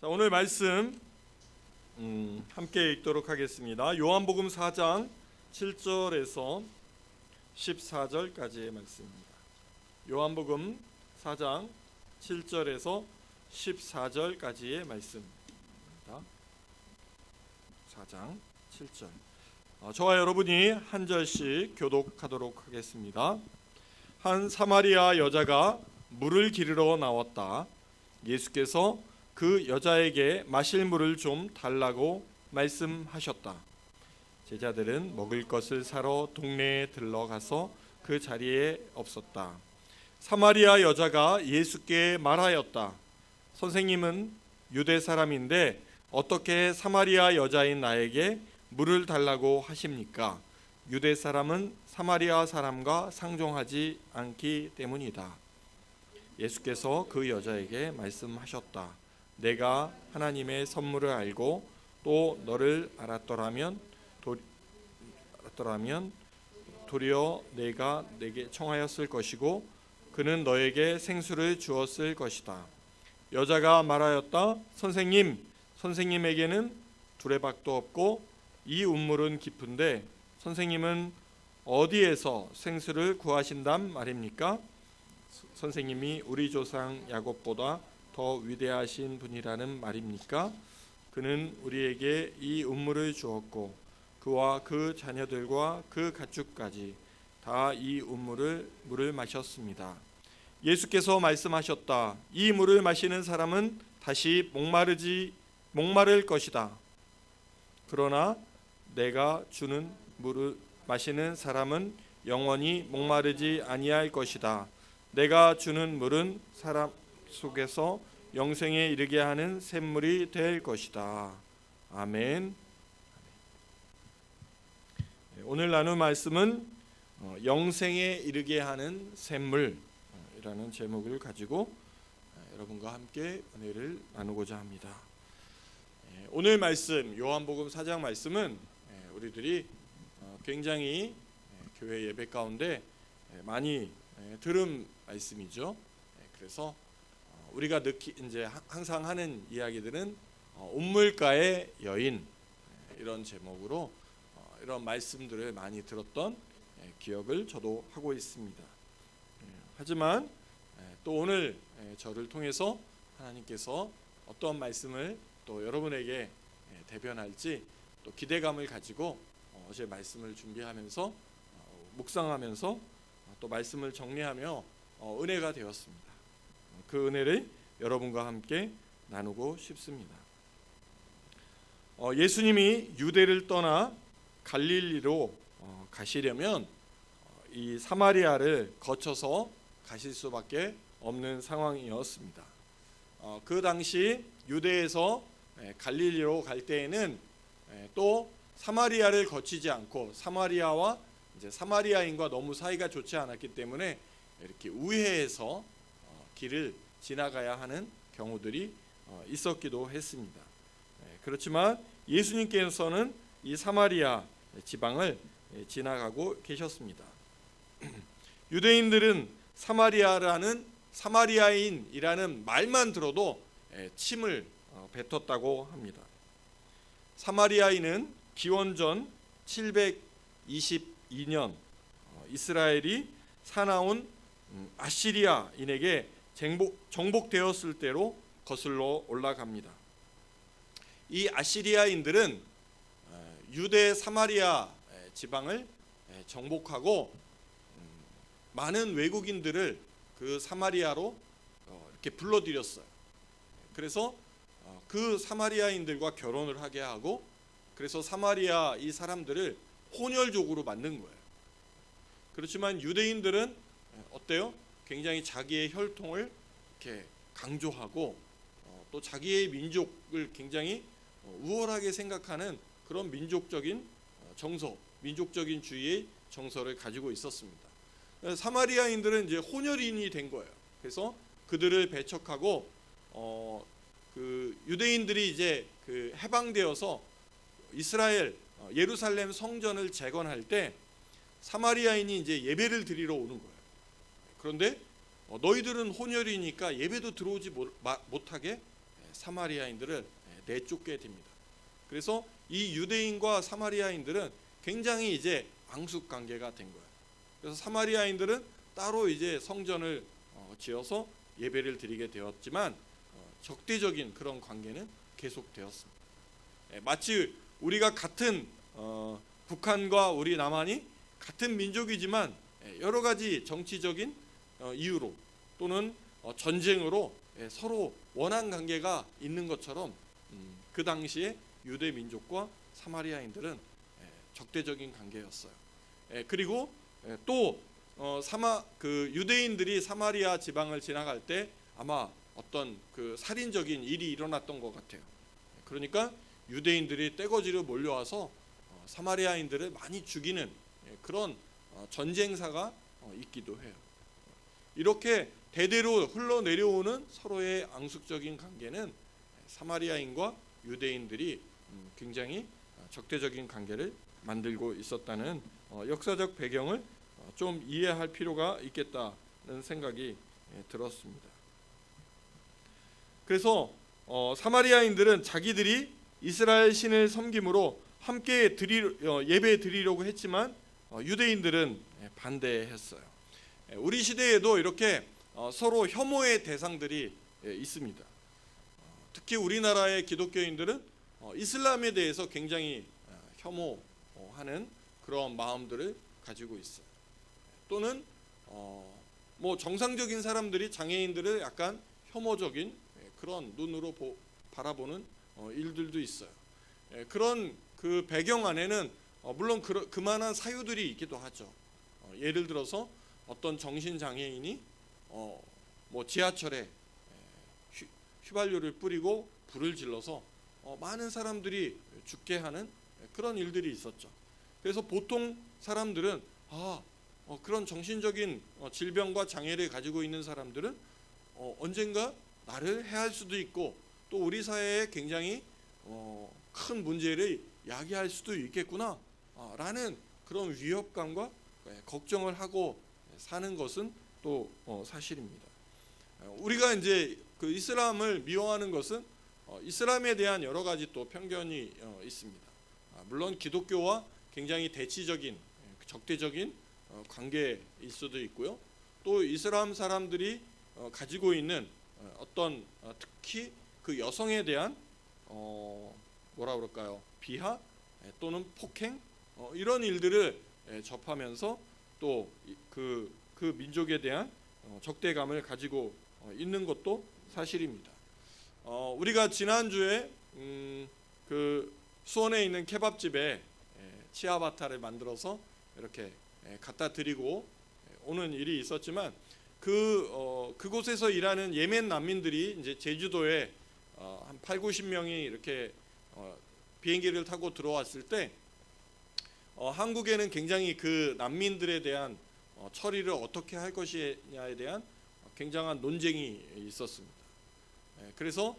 자, 오늘 말씀 함께 읽도록 하겠습니다. 요한복음 4장 7절에서 14절까지의 말씀입니다. 요한복음 4장 7절에서 14절까지의 말씀입니다. 4장 7절. 저와 여러분이 한 절씩 교독하도록 하겠습니다. 한 사마리아 여자가 물을 기르러 나왔다. 예수께서 그 여자에게 마실 물을 좀 달라고 말씀하셨다. 제자들은 먹을 것을 사러 동네에 들러가서 그 자리에 없었다. 사마리아 여자가 예수께 말하였다. 선생님은 유대 사람인데 어떻게 사마리아 여자인 나에게 물을 달라고 하십니까? 유대 사람은 사마리아 사람과 상종하지 않기 때문이다. 예수께서 그 여자에게 말씀하셨다. 내가 하나님의 선물을 알고 또 너를 알았더라면 도리어 내가 내게 청하였을 것이고 그는 너에게 생수를 주었을 것이다. 여자가 말하였다. 선생님에게는 두레박도 없고 이 운물은 깊은데 선생님은 어디에서 생수를 구하신단 말입니까? 선생님이 우리 조상 야곱보다 더 위대하신 분이라는 말입니까? 그는 우리에게 이 운물을 주었고 그와 그 자녀들과 그 가축까지 다 이 물을 마셨습니다. 예수께서 말씀하셨다. 이 물을 마시는 사람은 다시 목마를 것이다. 그러나 내가 주는 물을 마시는 사람은 영원히 목마르지 아니할 것이다. 내가 주는 물은 사람 속에서 영생에 이르게 하는 샘물이 될 것이다. 아멘. 오늘 나눌 말씀은 영생에 이르게 하는 샘물이라는 제목을 가지고 여러분과 함께 은혜를 나누고자 합니다. 오늘 말씀 요한복음 4장 말씀은 우리들이 굉장히 교회 예배 가운데 많이 들은 말씀이죠. 그래서 우리가 이제 항상 하는 이야기들은 운물가의 여인 이런 제목으로 이런 말씀들을 많이 들었던 기억을 저도 하고 있습니다. 하지만 또 오늘 저를 통해서 하나님께서 어떤 말씀을 또 여러분에게 대변할지 또 기대감을 가지고 어제 말씀을 준비하면서 묵상하면서 또 말씀을 정리하며 은혜가 되었습니다. 그 은혜를 여러분과 함께 나누고 싶습니다. 예수님이 유대를 떠나 갈릴리로 가시려면 이 사마리아를 거쳐서 가실 수밖에 없는 상황이었습니다. 그 당시 유대에서 갈릴리로 갈 때에는 또 사마리아를 거치지 않고 사마리아와 이제 사마리아인과 너무 사이가 좋지 않았기 때문에 이렇게 우회해서 길을 지나가야 하는 경우들이 있었기도 했습니다. 그렇지만 예수님께서는 이 사마리아 지방을 지나가고 계셨습니다. 유대인들은 사마리아인이라는 말만 들어도 침을 뱉었다고 합니다. 사마리아인은 기원전 722년 이스라엘이 사나운 아시리아인에게 정복되었을 때로 거슬러 올라갑니다. 이 아시리아인들은 유대 사마리아 지방을 정복하고 많은 외국인들을 그 사마리아로 이렇게 불러들였어요. 그래서 그 사마리아인들과 결혼을 하게 하고 그래서 사마리아 이 사람들을 혼혈족으로 만든 거예요. 그렇지만 유대인들은 어때요? 굉장히 자기의 혈통을 이렇게 강조하고 또 자기의 민족을 굉장히 우월하게 생각하는 그런 민족적인 정서, 민족적인 주의의 정서를 가지고 있었습니다. 사마리아인들은 이제 혼혈인이 된 거예요. 그래서 그들을 배척하고 그 유대인들이 이제 그 해방되어서 이스라엘 예루살렘 성전을 재건할 때 사마리아인이 이제 예배를 드리러 오는 거예요. 그런데 너희들은 혼혈이니까 예배도 들어오지 못하게 사마리아인들을 내쫓게 됩니다. 그래서 이 유대인과 사마리아인들은 굉장히 이제 앙숙 관계가 된 거예요. 그래서 사마리아인들은 따로 이제 성전을 지어서 예배를 드리게 되었지만 적대적인 그런 관계는 계속되었습니다. 마치 우리가 같은 북한과 우리 남한이 같은 민족이지만 여러 가지 정치적인 이유로 또는 전쟁으로 서로 원한 관계가 있는 것처럼 그 당시에 유대 민족과 사마리아인들은 적대적인 관계였어요. 그리고 또 그 유대인들이 사마리아 지방을 지나갈 때 아마 어떤 그 살인적인 일이 일어났던 것 같아요. 그러니까 유대인들이 떼거지로 몰려와서 사마리아인들을 많이 죽이는 그런 전쟁사가 있기도 해요. 이렇게 대대로 흘러내려오는 서로의 앙숙적인 관계는 사마리아인과 유대인들이 굉장히 적대적인 관계를 만들고 있었다는 역사적 배경을 좀 이해할 필요가 있겠다는 생각이 들었습니다. 그래서 사마리아인들은 자기들이 이스라엘 신을 섬김으로 함께 예배 드리려고 했지만 유대인들은 반대했어요. 우리 시대에도 이렇게 서로 혐오의 대상들이 있습니다. 특히 우리나라의 기독교인들은 이슬람에 대해서 굉장히 혐오하는 그런 마음들을 가지고 있어요. 또는 뭐 정상적인 사람들이 장애인들을 약간 혐오적인 그런 눈으로 바라보는 일들도 있어요. 그런 그 배경 안에는 물론 그만한 사유들이 있기도 하죠. 예를 들어서 어떤 정신 장애인이 뭐 지하철에 휘발유를 뿌리고 불을 질러서 많은 사람들이 죽게 하는 그런 일들이 있었죠. 그래서 보통 사람들은 그런 정신적인 질병과 장애를 가지고 있는 사람들은 언젠가 나를 해할 수도 있고 또 우리 사회에 굉장히 큰 문제를 야기할 수도 있겠구나 라는 그런 위협감과 걱정을 하고 사는 것은 또 사실입니다. 우리가 이제 그 이슬람을 미워하는 것은 이슬람에 대한 여러 가지 또 편견이 있습니다. 물론 기독교와 굉장히 대치적인 적대적인 관계일 수도 있고요. 또 이슬람 사람들이 가지고 있는 어떤 특히 그 여성에 대한 뭐라 그럴까요? 비하 또는 폭행 이런 일들을 접하면서 또 그 민족에 대한 적대감을 가지고 있는 것도 사실입니다. 우리가 지난주에 그 수원에 있는 케밥집에 치아바타를 만들어서 이렇게 갖다 드리고 오는 일이 있었지만 그곳에서 일하는 예멘 난민들이 이제 제주도에 한 8-90명이 이렇게 비행기를 타고 들어왔을 때 한국에는 굉장히 그 난민들에 대한 처리를 어떻게 할 것이냐에 대한 굉장한 논쟁이 있었습니다. 그래서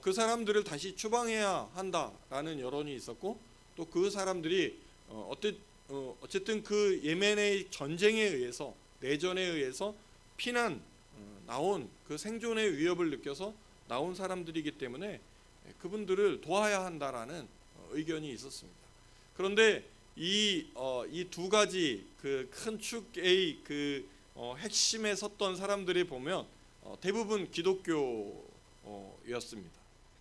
그 사람들을 다시 추방해야 한다라는 여론이 있었고 또 그 사람들이 어쨌든 그 예멘의 전쟁에 의해서 내전에 의해서 피난 나온 그 생존의 위협을 느껴서 나온 사람들이기 때문에 그분들을 도와야 한다라는 의견이 있었습니다. 그런데 이 두 가지 그 큰 축의 그 핵심에 섰던 사람들이 보면 대부분 기독교였습니다.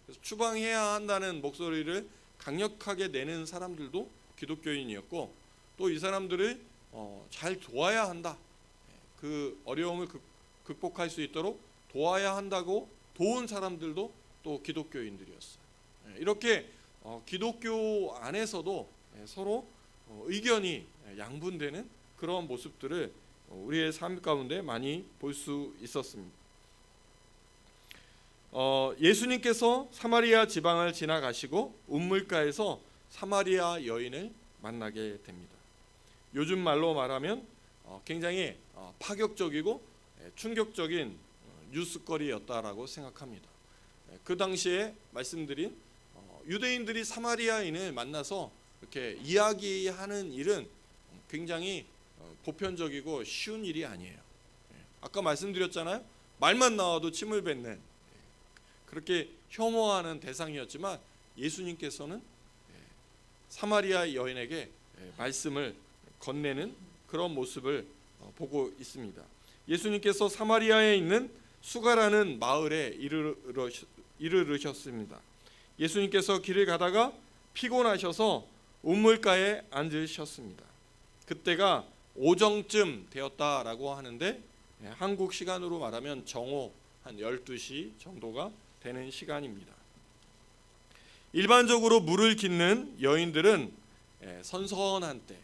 그래서 추방해야 한다는 목소리를 강력하게 내는 사람들도 기독교인이었고 또 이 사람들을 잘 도와야 한다. 그 어려움을 극복할 수 있도록 도와야 한다고 도운 사람들도 또 기독교인들이었어요. 이렇게 기독교 안에서도 서로 의견이 양분되는 그런 모습들을 우리의 삶 가운데 많이 볼 수 있었습니다. 예수님께서 사마리아 지방을 지나가시고 우물가에서 사마리아 여인을 만나게 됩니다. 요즘 말로 말하면 굉장히 파격적이고 충격적인 뉴스거리였다라고 생각합니다. 그 당시에 말씀드린 유대인들이 사마리아인을 만나서 이렇게 이야기하는 일은 굉장히 보편적이고 쉬운 일이 아니에요. 아까 말씀드렸잖아요. 말만 나와도 침을 뱉는 그렇게 혐오하는 대상이었지만 예수님께서는 사마리아 여인에게 말씀을 건네는 그런 모습을 보고 있습니다. 예수님께서 사마리아에 있는 수가라는 마을에 이르르셨습니다. 예수님께서 길을 가다가 피곤하셔서 우물가에 앉으셨습니다. 그때가 오정쯤 되었다라고 하는데 한국 시간으로 말하면 정오 한 12시 정도가 되는 시간입니다. 일반적으로 물을 깃는 여인들은 선선한 때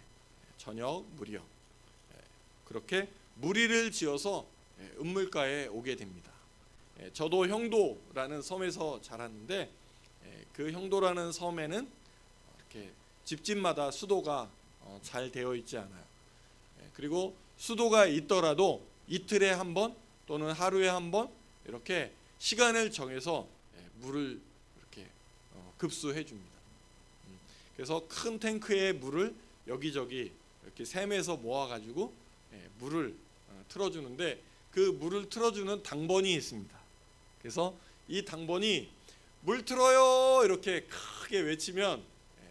저녁 무렵 그렇게 무리를 지어서 은물가에 오게 됩니다. 저도 형도라는 섬에서 자랐는데 그 형도라는 섬에는 이렇게 집집마다 수도가 잘 되어 있지 않아요. 그리고 수도가 있더라도 이틀에 한 번 또는 하루에 한 번 이렇게 시간을 정해서 물을 이렇게 급수해 줍니다. 그래서 큰 탱크에 물을 여기저기 이렇게 샘에서 모아가지고 물을 틀어주는데 그 물을 틀어주는 당번이 있습니다. 그래서 이 당번이 물 틀어요 이렇게 크게 외치면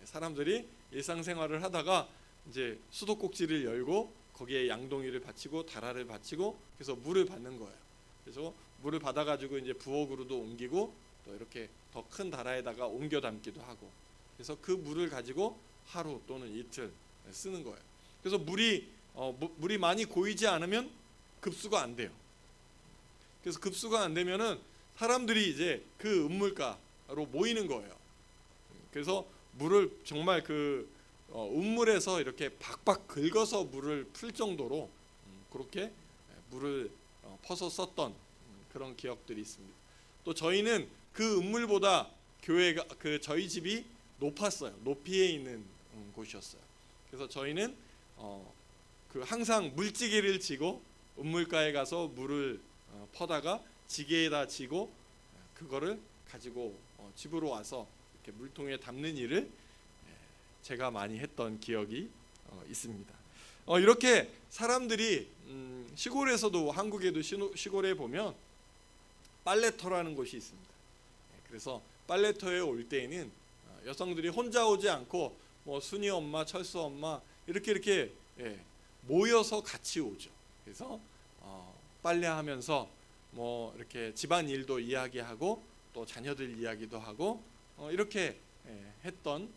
사람들이 일상생활을 하다가 이제 수도꼭지를 열고 거기에 양동이를 받치고 다라를 받치고 그래서 물을 받는 거예요. 그래서 물을 받아가지고 이제 부엌으로도 옮기고 또 이렇게 더 큰 다라에다가 옮겨 담기도 하고 그래서 그 물을 가지고 하루 또는 이틀 쓰는 거예요. 그래서 물이 많이 고이지 않으면 급수가 안 돼요. 그래서 급수가 안 되면은 사람들이 이제 그 은물가로 모이는 거예요. 그래서 물을 정말 그 운물에서 이렇게 박박 긁어서 물을 풀 정도로 그렇게 물을 퍼서 썼던 그런 기억들이 있습니다. 또 저희는 그 은물보다 교회가 저희 집이 높았어요. 높이에 있는 곳이었어요. 그래서 저희는 항상 물지개를 지고 은물가에 가서 물을 퍼다가 지게에다 지고 그거를 가지고 집으로 와서 이렇게 물통에 담는 일을 제가 많이 했던 기억이 있습니다. 이렇게 사람들이 시골에서도 한국에도 시골에 보면 빨래터라는 곳이 있습니다. 그래서 빨래터에 올 때에는 여성들이 혼자 오지 않고 뭐 순이 엄마, 철수 엄마 이렇게 모여서 같이 오죠. 그래서 빨래하면서 뭐 이렇게 집안 일도 이야기하고 또 자녀들 이야기도 하고 이렇게 했던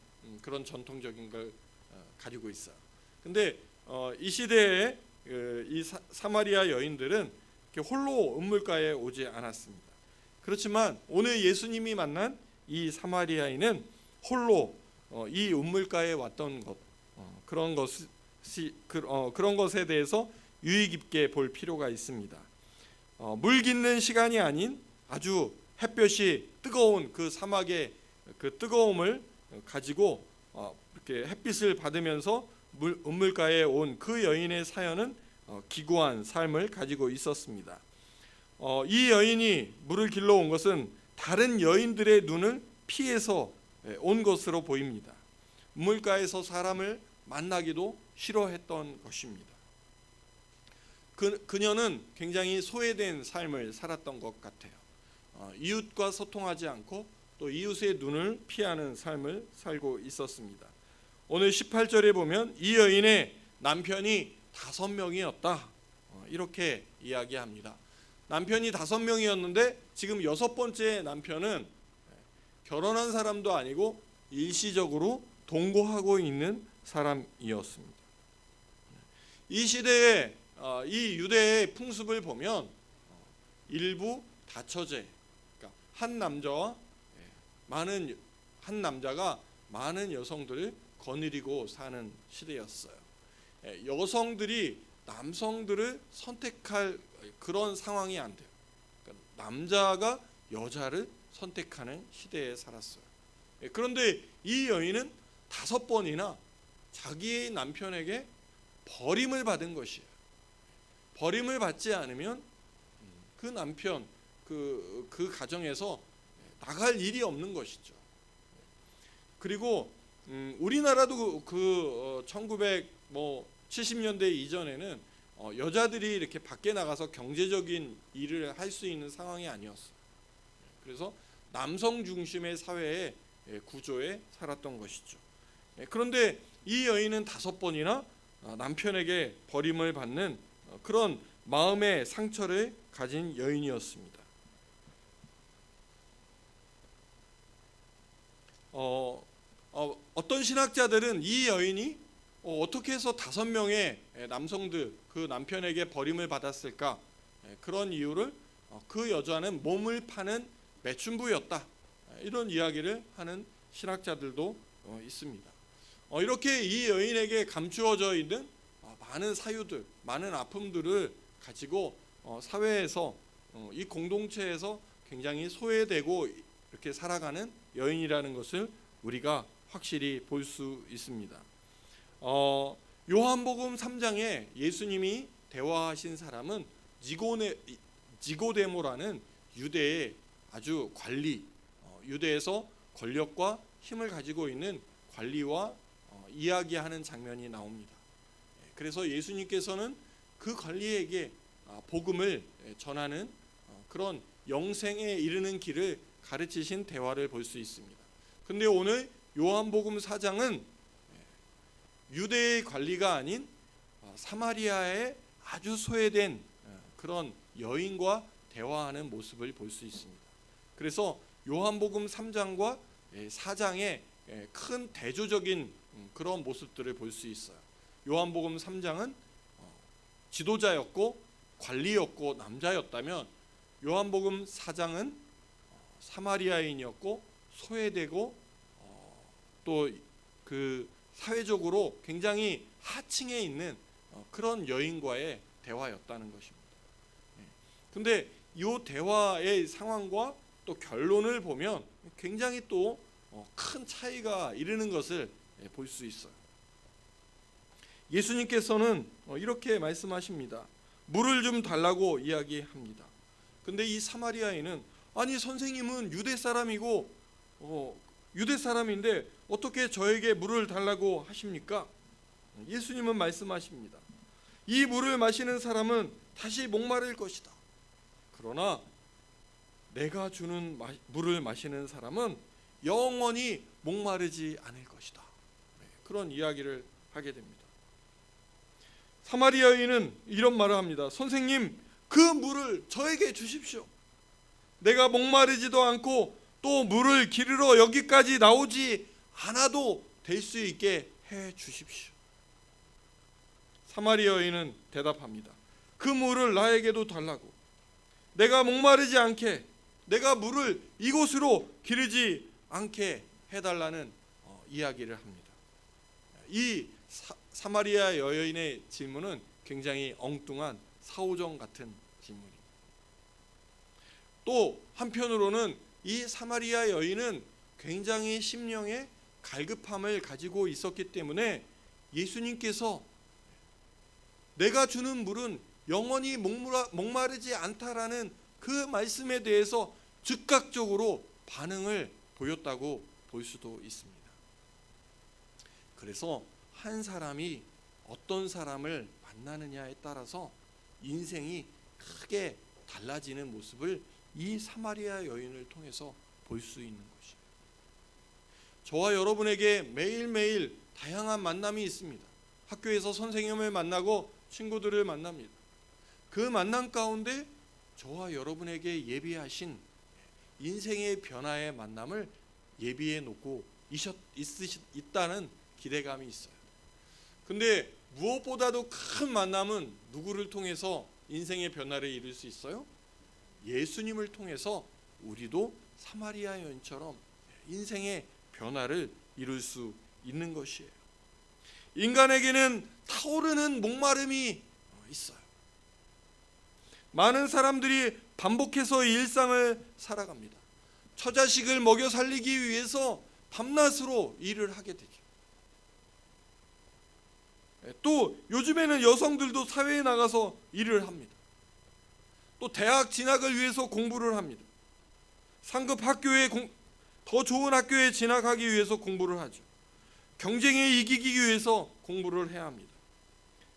그런 전통적인 걸 가지고 있어요. 근데 이 시대에 이 사마리아 여인들은 이렇게 홀로 은물가에 오지 않았습니다. 그렇지만 오늘 예수님이 만난 이 사마리아인은 홀로 이 은물가에 왔던 것 그런 것에 대해서 유의 깊게 볼 필요가 있습니다. 물 깃는 시간이 아닌 아주 햇볕이 뜨거운 그 사막의 그 뜨거움을 가지고 이렇게 햇빛을 받으면서 은물가에 온 그 여인의 사연은 기구한 삶을 가지고 있었습니다. 이 여인이 물을 길러 온 것은 다른 여인들의 눈을 피해서 온 것으로 보입니다. 은물가에서 사람을 만나기도 싫어했던 것입니다. 그녀는 굉장히 소외된 삶을 살았던 것 같아요. 이웃과 소통하지 않고 또 이웃의 눈을 피하는 삶을 살고 있었습니다. 오늘 18절에 보면 이 여인의 남편이 5명이었다 이렇게 이야기합니다. 남편이 5명이었는데 지금 6번째 남편은 결혼한 사람도 아니고 일시적으로 동거하고 있는 사람이었습니다. 이 시대에 이 유대의 풍습을 보면 일부 다처제, 그러니까 한 남자가 많은 여성들을 거느리고 사는 시대였어요. 여성들이 남성들을 선택할 그런 상황이 안 돼요. 그러니까 남자가 여자를 선택하는 시대에 살았어요. 그런데 이 여인은 5번이나 자기의 남편에게 버림을 받은 것이에요. 버림을 받지 않으면 그 남편 그 가정에서 나갈 일이 없는 것이죠. 그리고 우리나라도 1970년대 이전에는 여자들이 이렇게 밖에 나가서 경제적인 일을 할 수 있는 상황이 아니었어요. 그래서 남성 중심의 사회의 구조에 살았던 것이죠. 그런데 이 여인은 5번이나 남편에게 버림을 받는 그런 마음의 상처를 가진 여인이었습니다. 어떤 신학자들은 이 여인이 어떻게 해서 5명의 남성들 그 남편에게 버림을 받았을까, 그런 이유를 그 여자는 몸을 파는 매춘부였다, 이런 이야기를 하는 신학자들도 있습니다. 이렇게 이 여인에게 감추어져 있는 많은 사유들, 많은 아픔들을 가지고 사회에서 이 공동체에서 굉장히 소외되고 이렇게 살아가는 여인이라는 것을 우리가 확실히 볼 수 있습니다. 요한복음 3장에 예수님이 대화하신 사람은 니고데모라는 유대의 아주 관리, 유대에서 권력과 힘을 가지고 있는 관리와 이야기하는 장면이 나옵니다. 그래서 예수님께서는 그 관리에게 복음을 전하는 그런 영생에 이르는 길을 가르치신 대화를 볼 수 있습니다. 근데 오늘 요한복음 4장은 유대의 관리가 아닌 사마리아의 아주 소외된 그런 여인과 대화하는 모습을 볼 수 있습니다. 그래서 요한복음 3장과 4장의 큰 대조적인 그런 모습들을 볼 수 있어요. 요한복음 3장은 지도자였고 관리였고 남자였다면, 요한복음 4장은 사마리아인이었고 소외되고 또 그 사회적으로 굉장히 하층에 있는 그런 여인과의 대화였다는 것입니다. 근데 이 대화의 상황과 또 결론을 보면 굉장히 또 큰 차이가 이르는 것을 볼 수 있어요. 예수님께서는 이렇게 말씀하십니다. 물을 좀 달라고 이야기합니다. 근데 이 사마리아인은, 아니 선생님은 유대 사람이고 유대 사람인데 어떻게 저에게 물을 달라고 하십니까? 예수님은 말씀하십니다. 이 물을 마시는 사람은 다시 목마를 것이다. 그러나 내가 주는 물을 마시는 사람은 영원히 목마르지 않을 것이다. 그런 이야기를 하게 됩니다. 사마리아 여인은 이런 말을 합니다. 선생님, 그 물을 저에게 주십시오. 내가 목마르지도 않고 또 물을 기르러 여기까지 나오지 않아도 될 수 있게 해 주십시오. 사마리아 여인은 대답합니다. 그 물을 나에게도 달라고. 내가 목마르지 않게, 내가 물을 이곳으로 기르지 않게 해달라는 이야기를 합니다. 이 사마리아 여인의 질문은 굉장히 엉뚱한 사오정 같은 질문입니다. 또 한편으로는 이 사마리아 여인은 굉장히 심령의 갈급함을 가지고 있었기 때문에 예수님께서 내가 주는 물은 영원히 목마르지 않다라는 그 말씀에 대해서 즉각적으로 반응을 보였다고 볼 수도 있습니다. 그래서 한 사람이 어떤 사람을 만나느냐에 따라서 인생이 크게 달라지는 모습을 이 사마리아 여인을 통해서 볼 수 있는 것입니다. 저와 여러분에게 매일매일 다양한 만남이 있습니다. 학교에서 선생님을 만나고 친구들을 만납니다. 그 만남 가운데 저와 여러분에게 예비하신 인생의 변화의 만남을 예비해 놓고 있다는 기대감이 있어요. 근데 무엇보다도 큰 만남은 누구를 통해서 인생의 변화를 이룰 수 있어요? 예수님을 통해서 우리도 사마리아 여인처럼 인생의 변화를 이룰 수 있는 것이에요. 인간에게는 타오르는 목마름이 있어요. 많은 사람들이 반복해서 일상을 살아갑니다. 처자식을 먹여 살리기 위해서 밤낮으로 일을 하게 되죠. 또 요즘에는 여성들도 사회에 나가서 일을 합니다. 또 대학 진학을 위해서 공부를 합니다. 상급 학교에 더 좋은 학교에 진학하기 위해서 공부를 하죠. 경쟁에 이기기 위해서 공부를 해야 합니다.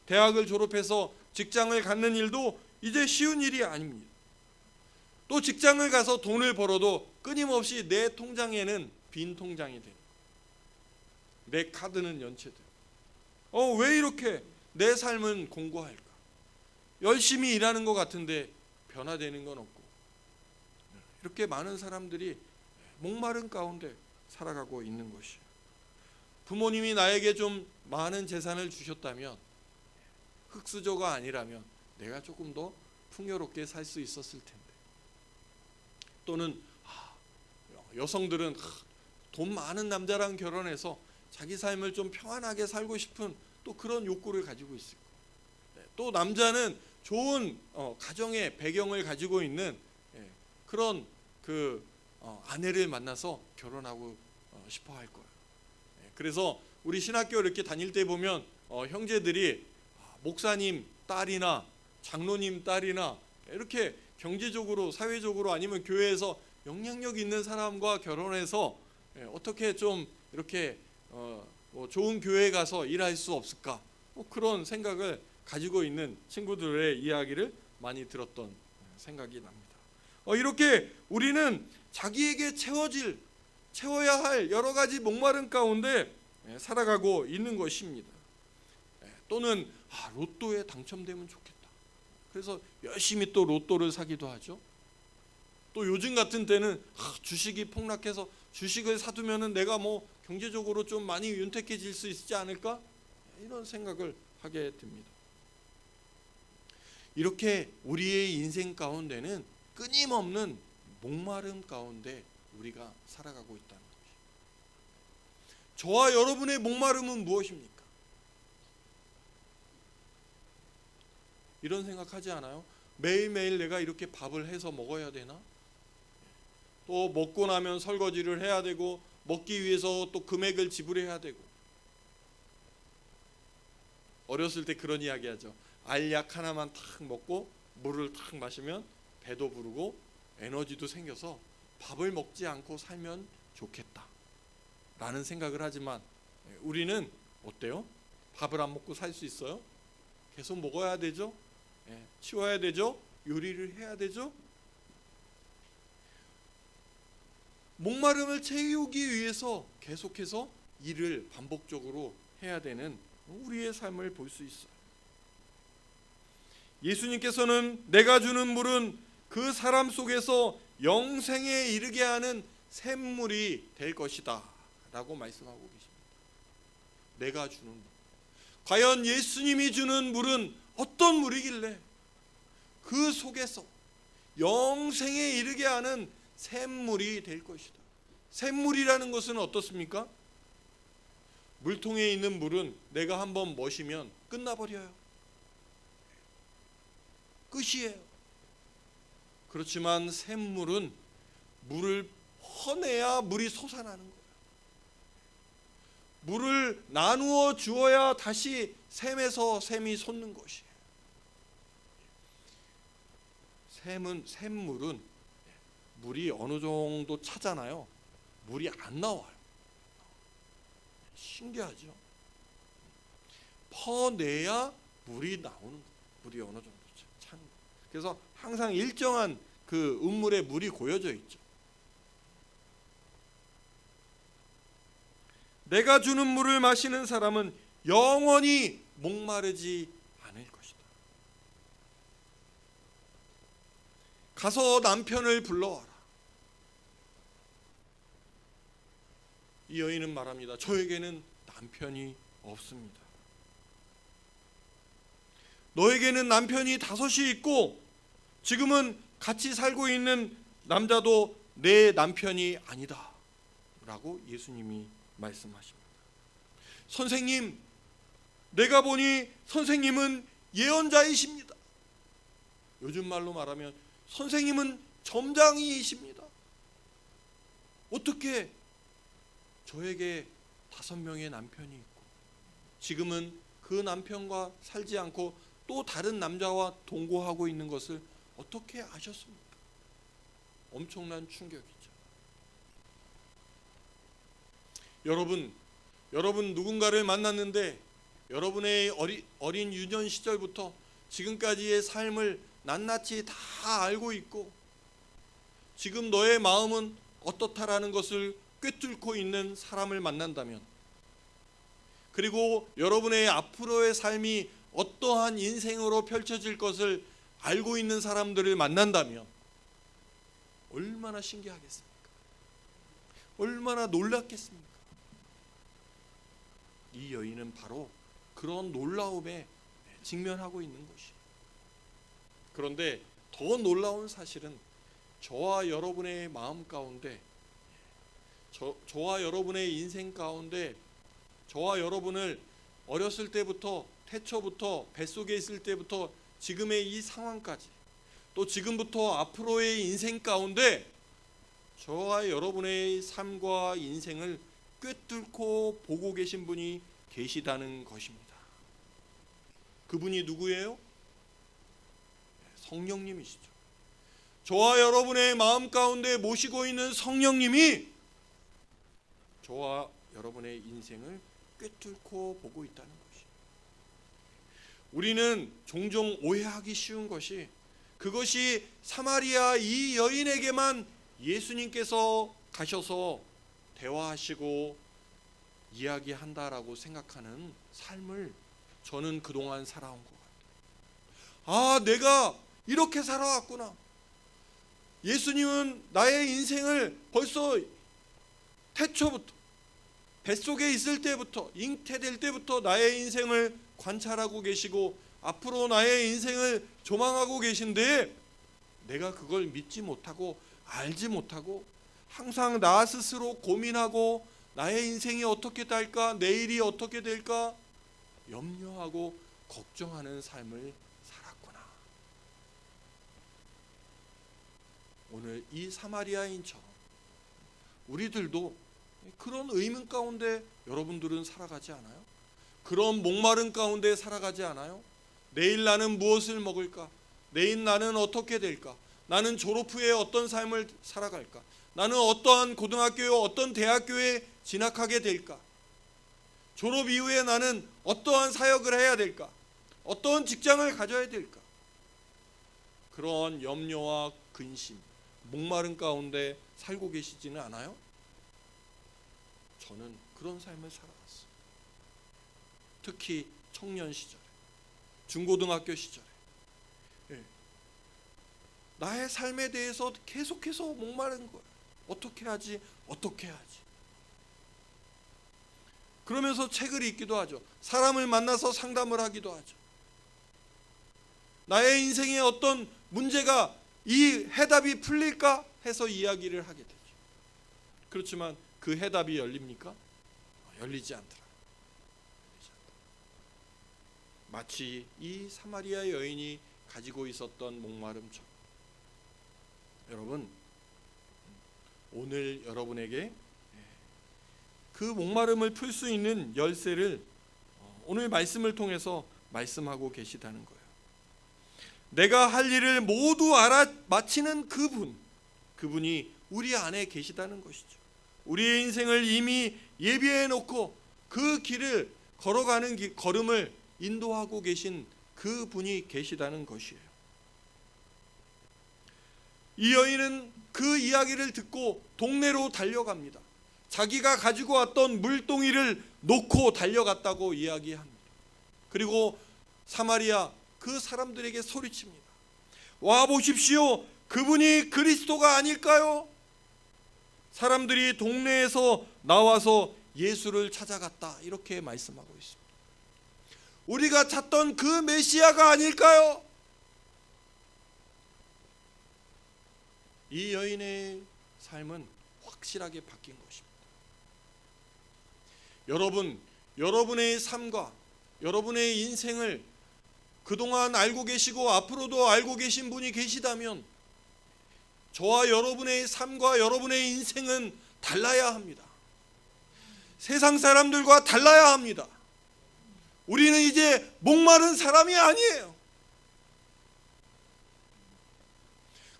대학을 졸업해서 직장을 갖는 일도 이제 쉬운 일이 아닙니다. 또 직장을 가서 돈을 벌어도 끊임없이 내 통장에는 빈 통장이 되는, 내 카드는 연체돼요. 왜 이렇게 내 삶은 공고할까? 열심히 일하는 것 같은데 변화되는 건 없고, 이렇게 많은 사람들이 목마른 가운데 살아가고 있는 것이에요. 부모님이 나에게 좀 많은 재산을 주셨다면, 흙수저가 아니라면 내가 조금 더 풍요롭게 살 수 있었을 텐데, 또는 여성들은 돈 많은 남자랑 결혼해서 자기 삶을 좀 평안하게 살고 싶은 또 그런 욕구를 가지고 있을 거예요. 또 남자는 좋은 가정의 배경을 가지고 있는 그런 아내를 만나서 결혼하고 싶어 할 거예요. 그래서 우리 신학교 이렇게 다닐 때 보면 형제들이 목사님 딸이나 장로님 딸이나 이렇게 경제적으로, 사회적으로, 아니면 교회에서 영향력 있는 사람과 결혼해서 어떻게 좀 이렇게 좋은 교회에 가서 일할 수 없을까, 그런 생각을 가지고 있는 친구들의 이야기를 많이 들었던 생각이 납니다. 이렇게 우리는 자기에게 채워야 할 여러 가지 목마름 가운데 살아가고 있는 것입니다. 또는 로또에 당첨되면 좋겠다, 그래서 열심히 또 로또를 사기도 하죠. 또 요즘 같은 때는 주식이 폭락해서 주식을 사두면은 내가 경제적으로 좀 많이 윤택해질 수 있지 않을까, 이런 생각을 하게 됩니다. 이렇게 우리의 인생 가운데는 끊임없는 목마름 가운데 우리가 살아가고 있다는 것이죠. 저와 여러분의 목마름은 무엇입니까? 이런 생각하지 않아요? 매일매일 내가 이렇게 밥을 해서 먹어야 되나? 또 먹고 나면 설거지를 해야 되고, 먹기 위해서 또 금액을 지불해야 되고. 어렸을 때 그런 이야기 하죠. 알약 하나만 탁 먹고 물을 탁 마시면 배도 부르고 에너지도 생겨서 밥을 먹지 않고 살면 좋겠다 라는 생각을 하지만, 우리는 어때요? 밥을 안 먹고 살 수 있어요? 계속 먹어야 되죠? 치워야 되죠? 요리를 해야 되죠? 목마름을 채우기 위해서 계속해서 일을 반복적으로 해야 되는 우리의 삶을 볼 수 있어요. 예수님께서는 내가 주는 물은 그 사람 속에서 영생에 이르게 하는 샘물이 될 것이다 라고 말씀하고 계십니다. 내가 주는 물. 과연 예수님이 주는 물은 어떤 물이길래 그 속에서 영생에 이르게 하는 샘물이 될 것이다. 샘물이라는 것은 어떻습니까? 물통에 있는 물은 내가 한번 마시면 끝나버려요. 끝이에요. 그렇지만 샘물은 물을 퍼내야 물이 솟아나는 거예요. 물을 나누어 주어야 다시 샘에서 샘이 솟는 것이에요. 샘물은 물이 어느 정도 차잖아요. 물이 안 나와요. 신기하죠? 퍼내야 물이 나오는 거예요. 물이 어느 정도 찬 거예요. 그래서 항상 일정한 그 음물에 물이 고여져 있죠. 내가 주는 물을 마시는 사람은 영원히 목마르지 않을 것이다. 가서 남편을 불러와라. 이 여인은 말합니다. 저에게는 남편이 없습니다. 너에게는 남편이 5이 있고 지금은 같이 살고 있는 남자도 내 남편이 아니다 라고 예수님이 말씀하십니다. 선생님, 내가 보니 선생님은 예언자이십니다. 요즘 말로 말하면 선생님은 점장이십니다. 어떻게 저에게 5명의 남편이 있고 지금은 그 남편과 살지 않고 또 다른 남자와 동거하고 있는 것을 어떻게 아셨습니까? 엄청난 충격이죠. 여러분 누군가를 만났는데 여러분의 어린 유년 시절부터 지금까지의 삶을 낱낱이 다 알고 있고 지금 너의 마음은 어떻다라는 것을 꿰뚫고 있는 사람을 만난다면, 그리고 여러분의 앞으로의 삶이 어떠한 인생으로 펼쳐질 것을 알고 있는 사람들을 만난다면 얼마나 신기하겠습니까? 얼마나 놀랍겠습니까? 이 여인은 바로 그런 놀라움에 직면하고 있는 것이에요. 그런데 더 놀라운 사실은 저와 여러분의 마음 가운데, 저와 여러분의 인생 가운데, 저와 여러분을 어렸을 때부터, 태초부터, 뱃속에 있을 때부터 지금의 이 상황까지, 또 지금부터 앞으로의 인생 가운데 저와 여러분의 삶과 인생을 꿰뚫고 보고 계신 분이 계시다는 것입니다. 그분이 누구예요? 성령님이시죠. 저와 여러분의 마음 가운데 모시고 있는 성령님이 저와 여러분의 인생을 꿰뚫고 보고 있다는 것이. 우리는 종종 오해하기 쉬운 것이, 그것이 사마리아 이 여인에게만 예수님께서 가셔서 대화하시고 이야기한다라고 생각하는 삶을 저는 그동안 살아온 것 같아요. 아, 내가 이렇게 살아왔구나. 예수님은 나의 인생을 벌써 태초부터, 뱃속에 있을 때부터, 잉태될 때부터 나의 인생을 관찰하고 계시고 앞으로 나의 인생을 조망하고 계신데, 내가 그걸 믿지 못하고 알지 못하고 항상 나 스스로 고민하고 나의 인생이 어떻게 될까, 내일이 어떻게 될까 염려하고 걱정하는 삶을 살았구나. 오늘 이 사마리아인처럼 우리들도 그런 의문 가운데 여러분들은 살아가지 않아요? 그런 목마름 가운데 살아가지 않아요? 내일 나는 무엇을 먹을까? 내일 나는 어떻게 될까? 나는 졸업 후에 어떤 삶을 살아갈까? 나는 어떠한 고등학교에, 어떤 대학교에 진학하게 될까? 졸업 이후에 나는 어떠한 사역을 해야 될까? 어떠한 직장을 가져야 될까? 그런 염려와 근심, 목마름 가운데 살고 계시지는 않아요? 저는 그런 삶을 살아왔어요. 특히 청년 시절에, 중고등학교 시절에 나의 삶에 대해서 계속해서 목마른 거예요. 어떻게 하지? 어떻게 하지? 그러면서 책을 읽기도 하죠. 사람을 만나서 상담을 하기도 하죠. 나의 인생에 어떤 문제가 이 해답이 풀릴까 해서 이야기를 하게 되죠. 그렇지만 그 해답이 열립니까? 열리지 않더라. 마치 이 사마리아 여인이 가지고 있었던 목마름처럼, 여러분, 오늘 여러분에게 그 목마름을 풀 수 있는 열쇠를 오늘 말씀을 통해서 말씀하고 계시다는 거예요. 내가 할 일을 모두 마치는 그분이 우리 안에 계시다는 것이죠. 우리의 인생을 이미 예비해 놓고 그 길을 걸어가는 걸음을 인도하고 계신 그분이 계시다는 것이에요. 이 여인은 그 이야기를 듣고 동네로 달려갑니다. 자기가 가지고 왔던 물동이를 놓고 달려갔다고 이야기합니다. 그리고 사마리아 그 사람들에게 소리칩니다. 와 보십시오. 그분이 그리스도가 아닐까요? 사람들이 동네에서 나와서 예수를 찾아갔다, 이렇게 말씀하고 있습니다. 우리가 찾던 그 메시아가 아닐까요? 이 여인의 삶은 확실하게 바뀐 것입니다. 여러분, 여러분의 삶과 여러분의 인생을 그동안 알고 계시고 앞으로도 알고 계신 분이 계시다면 저와 여러분의 삶과 여러분의 인생은 달라야 합니다. 세상 사람들과 달라야 합니다. 우리는 이제 목마른 사람이 아니에요.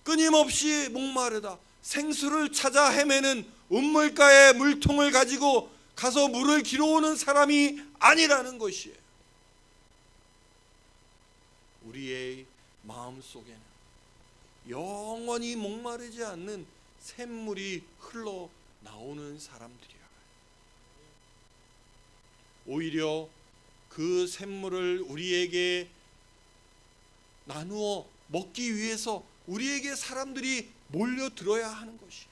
끊임없이 목마르다, 생수를 찾아 헤매는 운물가의 물통을 가지고 가서 물을 길어오는 사람이 아니라는 것이에요. 우리의 마음 속에는 영원히 목마르지 않는 샘물이 흘러나오는 사람들이야. 오히려 그 샘물을 우리에게 나누어 먹기 위해서 우리에게 사람들이 몰려들어야 하는 것이에요.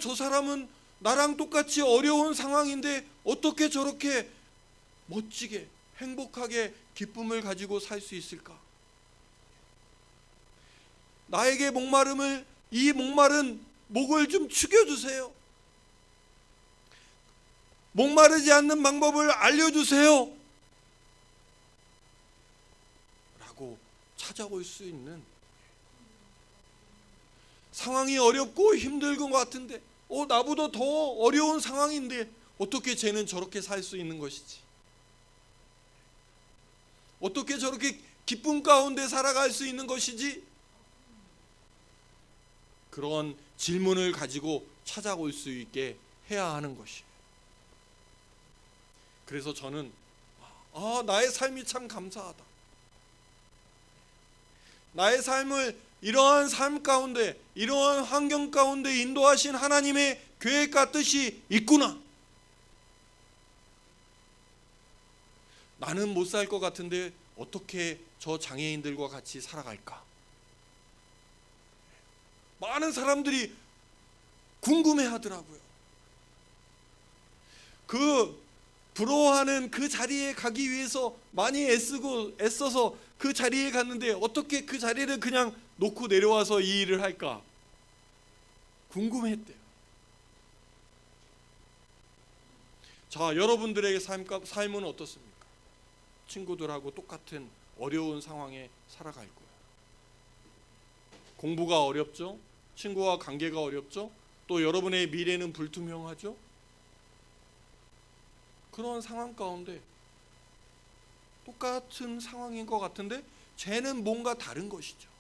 저 사람은 나랑 똑같이 어려운 상황인데 어떻게 저렇게 멋지게 행복하게 기쁨을 가지고 살 수 있을까? 나에게 이 목마른 목을 좀 축여주세요. 목마르지 않는 방법을 알려주세요. 라고 찾아올 수 있는, 상황이 어렵고 힘들 것 같은데 나보다 더 어려운 상황인데 어떻게 쟤는 저렇게 살 수 있는 것이지? 어떻게 저렇게 기쁨 가운데 살아갈 수 있는 것이지? 그런 질문을 가지고 찾아올 수 있게 해야 하는 것이에요. 그래서 저는 나의 삶이 참 감사하다. 나의 삶을 이러한 삶 가운데, 이러한 환경 가운데 인도하신 하나님의 계획과 뜻이 있구나. 나는 못 살 것 같은데 어떻게 저 장애인들과 같이 살아갈까? 많은 사람들이 궁금해하더라고요. 그 부러워하는 그 자리에 가기 위해서 많이 애써서 그 자리에 갔는데 어떻게 그 자리를 그냥 놓고 내려와서 이 일을 할까? 궁금했대요. 자, 여러분들의 삶은 어떻습니까? 친구들하고 똑같은 어려운 상황에 살아갈 거예요. 공부가 어렵죠? 친구와 관계가 어렵죠? 또 여러분의 미래는 불투명하죠? 그런 상황 가운데 똑같은 상황인 것 같은데 쟤는 뭔가 다른 것이죠.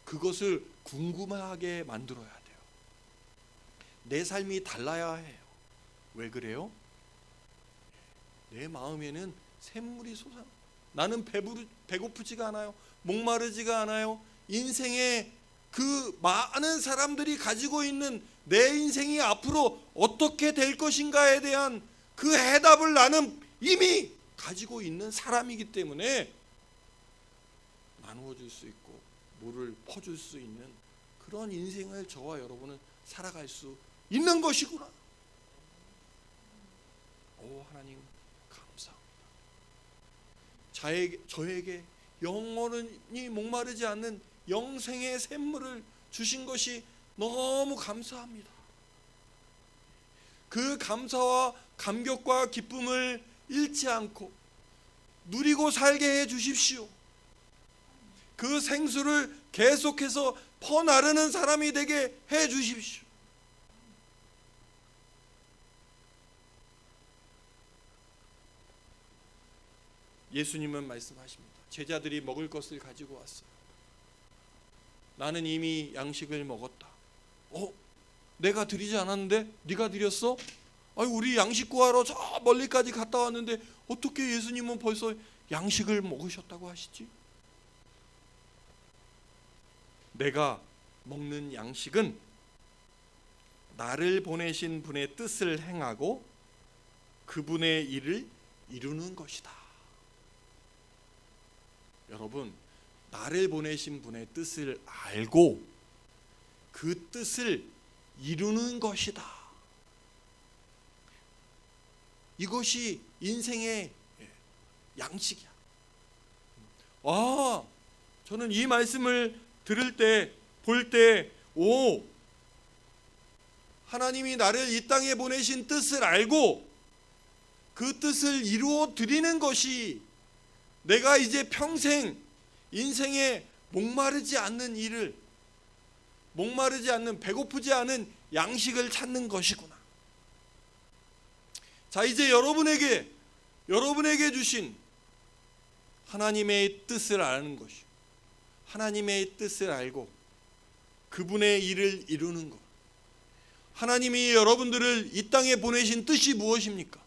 그것을 궁금하게 만들어야 돼요. 내 삶이 달라야 해요. 왜 그래요? 내 마음에는 샘물이 솟아. 나는 배고프지가 않아요. 목마르지가 않아요. 인생에 그 많은 사람들이 가지고 있는 내 인생이 앞으로 어떻게 될 것인가에 대한 그 해답을 나는 이미 가지고 있는 사람이기 때문에 나누어 줄 수 있고 물을 퍼줄 수 있는 그런 인생을 저와 여러분은 살아갈 수 있는 것이구나. 하나님 감사합니다. 저에게 영원히 목마르지 않는 영생의 샘물을 주신 것이 너무 감사합니다. 그 감사와 감격과 기쁨을 잃지 않고 누리고 살게 해 주십시오. 그 생수를 계속해서 퍼나르는 사람이 되게 해 주십시오. 예수님은 말씀하십니다. 제자들이 먹을 것을 가지고 왔어요. 나는 이미 양식을 먹었다. 내가 드리지 않았는데 네가 드렸어? 우리 양식 구하러 저 멀리까지 갔다 왔는데 어떻게 예수님은 벌써 양식을 먹으셨다고 하시지? 내가 먹는 양식은 나를 보내신 분의 뜻을 행하고 그분의 일을 이루는 것이다. 여러분, 나를 보내신 분의 뜻을 알고 그 뜻을 이루는 것이다. 이것이 인생의 양식이야. 저는 이 말씀을 들을 때, 볼 때, 하나님이 나를 이 땅에 보내신 뜻을 알고 그 뜻을 이루어 드리는 것이 내가 이제 평생 인생에 목마르지 않는 일을, 목마르지 않는, 배고프지 않은 양식을 찾는 것이구나. 자, 이제 여러분에게 주신 하나님의 뜻을 아는 것이, 하나님의 뜻을 알고 그분의 일을 이루는 것. 하나님이 여러분들을 이 땅에 보내신 뜻이 무엇입니까?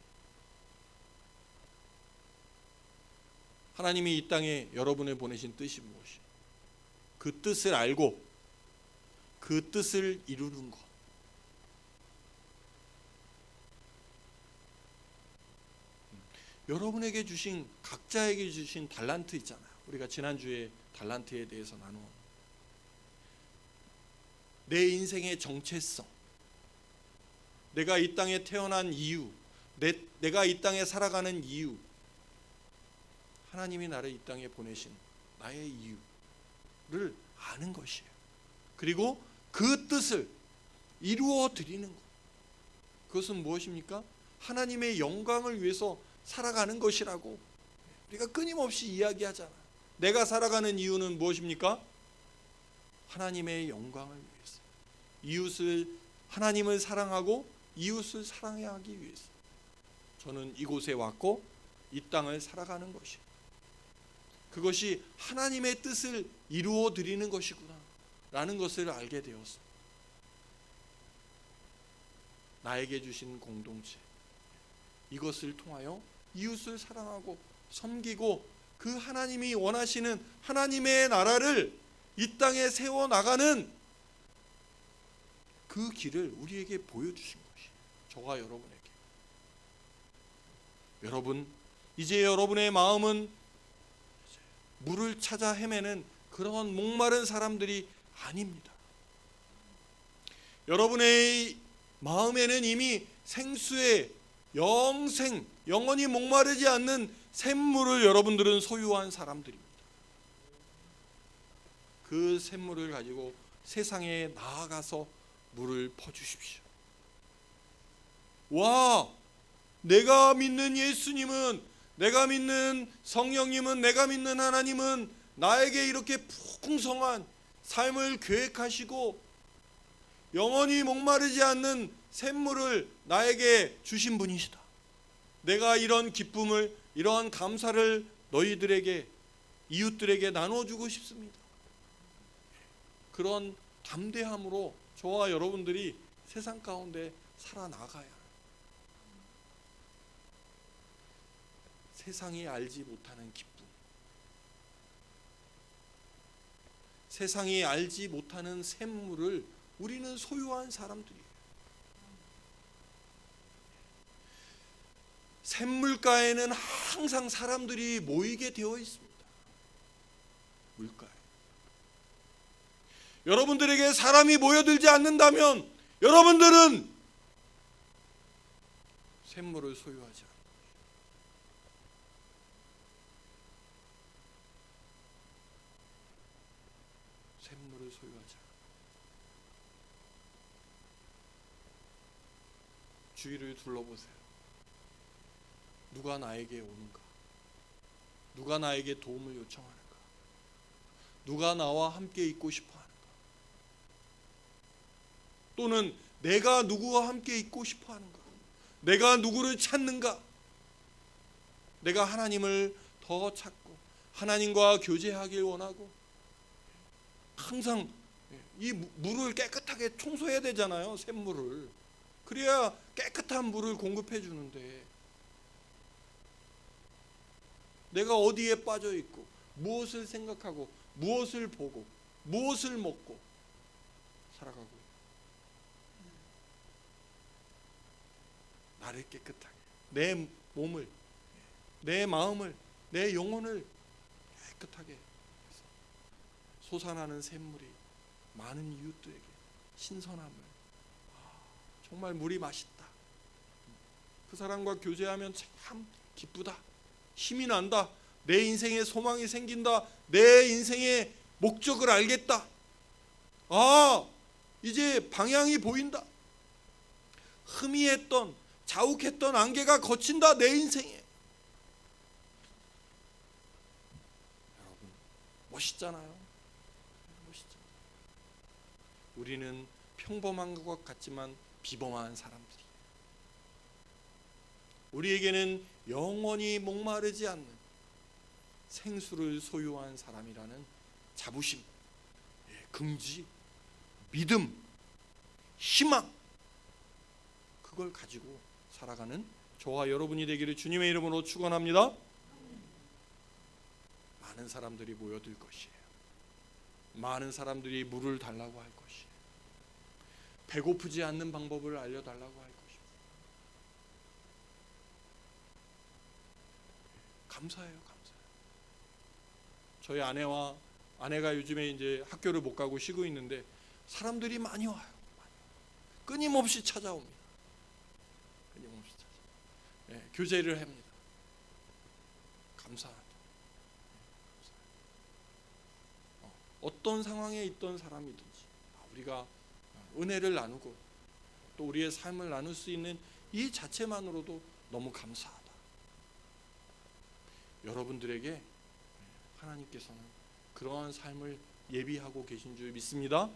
하나님이 이 땅에 여러분을 보내신 뜻이 무엇이에요? 그 뜻을 알고 그 뜻을 이루는 것. 여러분에게 주신, 각자에게 주신 달란트 있잖아요. 우리가 지난주에 달란트에 대해서 나누어 내 인생의 정체성, 내가 이 땅에 태어난 이유, 내가 이 땅에 살아가는 이유, 하나님이 나를 이 땅에 보내신 나의 이유를 아는 것이에요. 그리고 그 뜻을 이루어 드리는 것. 그것은 무엇입니까? 하나님의 영광을 위해서 살아가는 것이라고 우리가 끊임없이 이야기하잖아. 내가 살아가는 이유는 무엇입니까? 하나님의 영광을 위해서, 이웃을, 하나님을 사랑하고 이웃을 사랑하기 위해서 저는 이곳에 왔고 이 땅을 살아가는 것이에요. 그것이 하나님의 뜻을 이루어 드리는 것이구나 라는 것을 알게 되었습니다. 나에게 주신 공동체, 이것을 통하여 이웃을 사랑하고 섬기고 그 하나님이 원하시는 하나님의 나라를 이 땅에 세워나가는 그 길을 우리에게 보여주신 것이에요. 저와 여러분에게. 여러분, 이제 여러분의 마음은 물을 찾아 헤매는 그런 목마른 사람들이 아닙니다. 여러분의 마음에는 이미 생수의 영생, 영원히 목마르지 않는 샘물을 여러분들은 소유한 사람들입니다. 그 샘물을 가지고 세상에 나아가서 물을 퍼주십시오. 와, 내가 믿는 예수님은, 내가 믿는 성령님은, 내가 믿는 하나님은 나에게 이렇게 풍성한 삶을 계획하시고 영원히 목마르지 않는 샘물을 나에게 주신 분이시다. 내가 이런 기쁨을, 이러한 감사를 너희들에게, 이웃들에게 나눠주고 싶습니다. 그런 담대함으로 저와 여러분들이 세상 가운데 살아나가야 해요. 세상이 알지 못하는 기쁨, 세상이 알지 못하는 샘물을 우리는 소유한 사람들이에요. 샘물가에는 항상 사람들이 모이게 되어 있습니다. 물가에. 여러분들에게 사람이 모여들지 않는다면 여러분들은 샘물을 소유하지 않아요. 샘물을 소유하지 않아요. 주위를 둘러보세요. 누가 나에게 오는가? 누가 나에게 도움을 요청하는가? 누가 나와 함께 있고 싶어 하는가? 또는 내가 누구와 함께 있고 싶어 하는가? 내가 누구를 찾는가? 내가 하나님을 더 찾고 하나님과 교제하길 원하고 항상 이 물을 깨끗하게 청소해야 되잖아요. 샘물을. 그래야 깨끗한 물을 공급해 주는데 내가 어디에 빠져 있고 무엇을 생각하고 무엇을 보고 무엇을 먹고 살아가고 나를 깨끗하게, 내 몸을, 내 마음을, 내 영혼을 깨끗하게 해서 솟아나는 샘물이 많은 이웃들에게 신선함을, 정말 물이 맛있다, 그 사람과 교제하면 참 기쁘다, 힘이 난다, 내 인생에 소망이 생긴다, 내 인생의 목적을 알겠다, 이제 방향이 보인다, 흐미했던 자욱했던 안개가 걷힌다, 내 인생에. 여러분, 멋있잖아요. 멋있잖아요. 우리는 평범한 것 같지만 비범한 사람들이, 우리에게는 영원히 목마르지 않는 생수를 소유한 사람이라는 자부심, 긍지, 믿음, 희망, 그걸 가지고 살아가는 저와 여러분이 되기를 주님의 이름으로 축원합니다. 많은 사람들이 모여들 것이에요. 많은 사람들이 물을 달라고 할 것이에요. 배고프지 않는 방법을 알려달라고 할 것입니다. 감사해요, 감사해요. 저희 아내가 요즘에 이제 학교를 못 가고 쉬고 있는데 사람들이 많이 와요. 끊임없이 찾아옵니다. 끊임없이 찾아. 교제를 합니다. 감사하다. 어떤 상황에 있던 사람이든지 우리가 은혜를 나누고 또 우리의 삶을 나눌 수 있는 이 자체만으로도 너무 감사하다. 여러분들에게 하나님께서는 그러한 삶을 예비하고 계신 줄 믿습니다.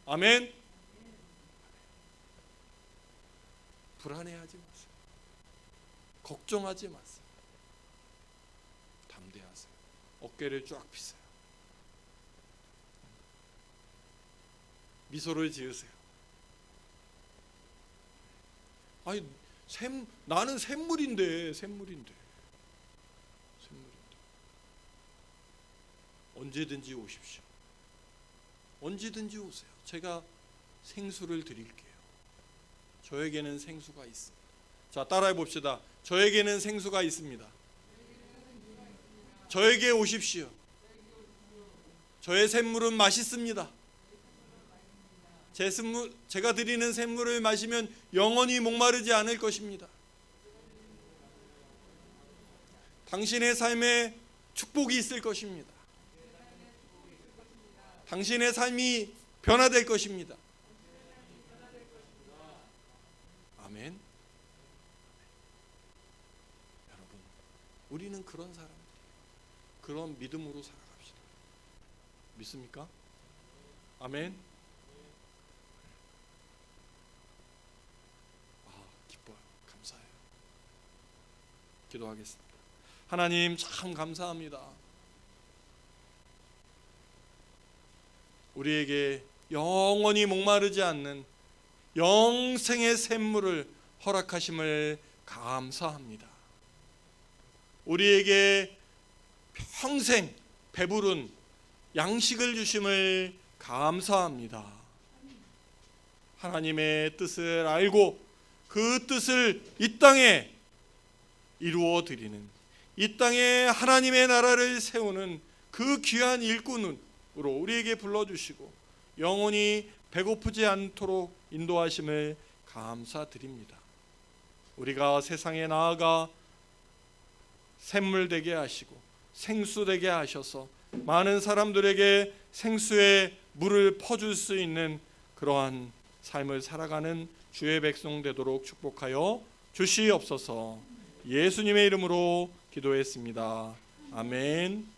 아멘. 불안해하지 마세요. 걱정하지 마세요. 담대하세요. 어깨를 쫙 펴세요. 미소를 지으세요. 아니, 나는 샘물인데. 언제든지 오십시오. 언제든지 오세요. 제가 생수를 드릴게요. 저에게는 생수가 있습니다. 자, 따라해 봅시다. 저에게는 생수가 있습니다. 저에게 오십시오. 저의 샘물은 맛있습니다. 제가 드리는 샘물을 마시면 영원히 목마르지 않을 것입니다. 당신의 삶에 축복이 있을 것입니다. 당신의 삶이 변화될 것입니다. 아멘. 여러분, 우리는 그런 사람들이에요. 그런 믿음으로 살아갑시다. 믿습니까? 아멘. 기뻐요. 감사해요. 기도하겠습니다. 하나님, 참 감사합니다. 우리에게 영원히 목마르지 않는 영생의 샘물을 허락하심을 감사합니다. 우리에게 평생 배부른 양식을 주심을 감사합니다. 하나님의 뜻을 알고 그 뜻을 이 땅에 이루어 드리는, 이 땅에 하나님의 나라를 세우는 그 귀한 일꾼으로 우리에게 불러주시고 영원히 배고프지 않도록 인도하심을 감사드립니다. 우리가 세상에 나아가 샘물 되게 하시고 생수 되게 하셔서 많은 사람들에게 생수의 물을 퍼줄 수 있는 그러한 삶을 살아가는 주의 백성 되도록 축복하여 주시옵소서. 예수님의 이름으로 기도했습니다. 아멘.